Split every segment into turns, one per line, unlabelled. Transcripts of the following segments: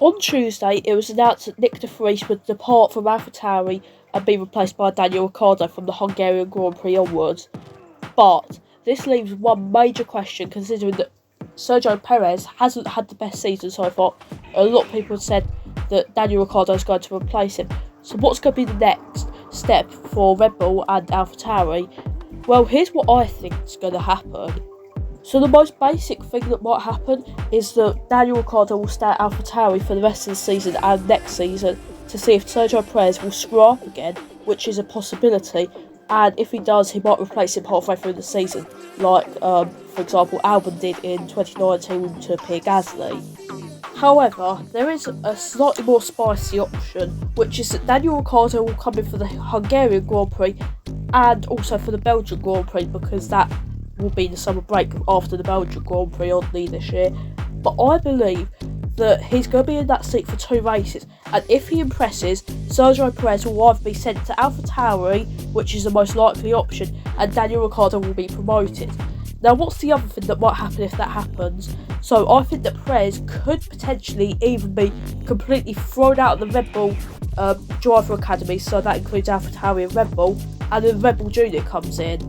On Tuesday, it was announced that Nyck De Vries would depart from Alpha Tauri and be replaced by Daniel Ricciardo from the Hungarian Grand Prix onwards. But this leaves one major question, considering that Sergio Perez hasn't had the best season so far. A lot of people have said that Daniel Ricciardo is going to replace him. So what's going to be the next step for Red Bull and Alpha Tauri? Well, here's what I think is going to happen. So the most basic thing that might happen is that Daniel Ricciardo will stay at Alpha Tauri for the rest of the season and next season to see if Sergio Perez will screw up again, which is a possibility. And if he does, he might replace him halfway through the season, like, for example, Albon did in 2019 to Pierre Gasly. However, there is a slightly more spicy option, which is that Daniel Ricciardo will come in for the Hungarian Grand Prix and also for the Belgian Grand Prix, because that will be the summer break after the Belgian Grand Prix oddly this year. But I believe that he's going to be in that seat for 2 races, and if he impresses, Sergio Perez will either be sent to Alpha Tauri, which is the most likely option, and Daniel Ricciardo will be promoted. Now, what's the other thing that might happen if that happens? So I think that Perez could potentially even be completely thrown out of the Red Bull driver academy, so that includes Alpha Tauri and Red Bull, and then Red Bull Junior comes in.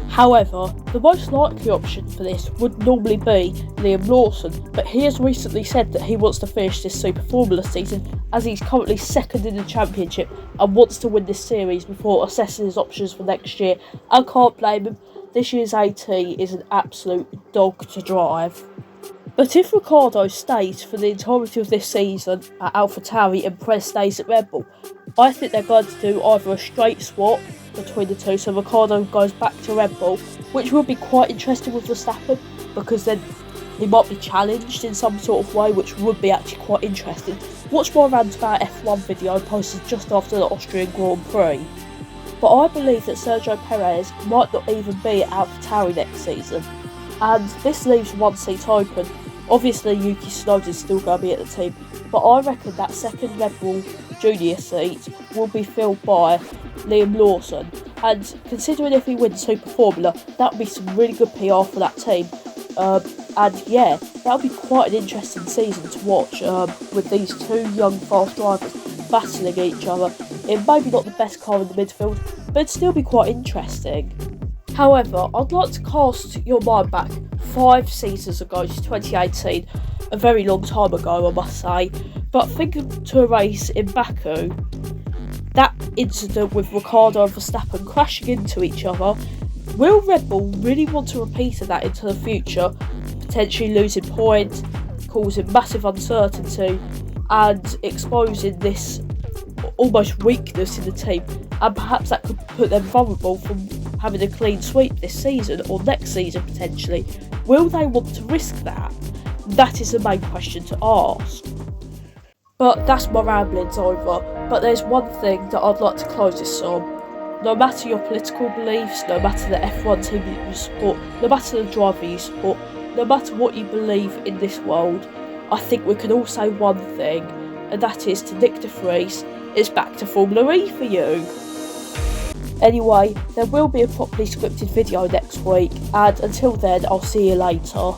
However, the most likely option for this would normally be Liam Lawson, but he has recently said that he wants to finish this Super Formula season, as he's currently second in the championship and wants to win this series before assessing his options for next year. I can't blame him. This year's AT is an absolute dog to drive. But if Ricciardo stays for the entirety of this season at Alpha Tauri and Perez stays at Red Bull, I think they're going to do either a straight swap between the two, so Ricciardo goes back to Red Bull, which will be quite interesting with Verstappen, because then he might be challenged in some sort of way, which would be actually quite interesting. Watch my roundabout F1 video posted just after the Austrian Grand Prix. But I believe that Sergio Perez might not even be at Alpha Tauri next season, and this leaves one seat open. Obviously, Yuki Tsunoda's still going to be at the team, but I reckon that second Red Bull Junior seat will be filled by Liam Lawson. And considering if he wins Super Formula, that would be some really good PR for that team. And yeah, that would be quite an interesting season to watch, with these two young fast drivers battling each other. It may be not the best car in the midfield, but it'd still be quite interesting. However, I'd like to cast your mind back 5 seasons ago to 2018, a very long time ago I must say, but think to a race in Baku. That incident with Ricciardo and Verstappen crashing into each other, will Red Bull really want to repeat that into the future, potentially losing points, causing massive uncertainty and exposing this almost weakness in the team, and perhaps that could put them vulnerable from having a clean sweep this season or next season potentially? Will they want to risk that? That is the main question to ask. But that's my ramblings over. But there's one thing that I'd like to close this on. No matter your political beliefs, no matter the F1 team that you support, no matter the driver you support, no matter what you believe in this world, I think we can all say one thing, and that is to Nyck De Vries, it's back to Formula E for you. Anyway, there will be a properly scripted video next week, and until then, I'll see you later.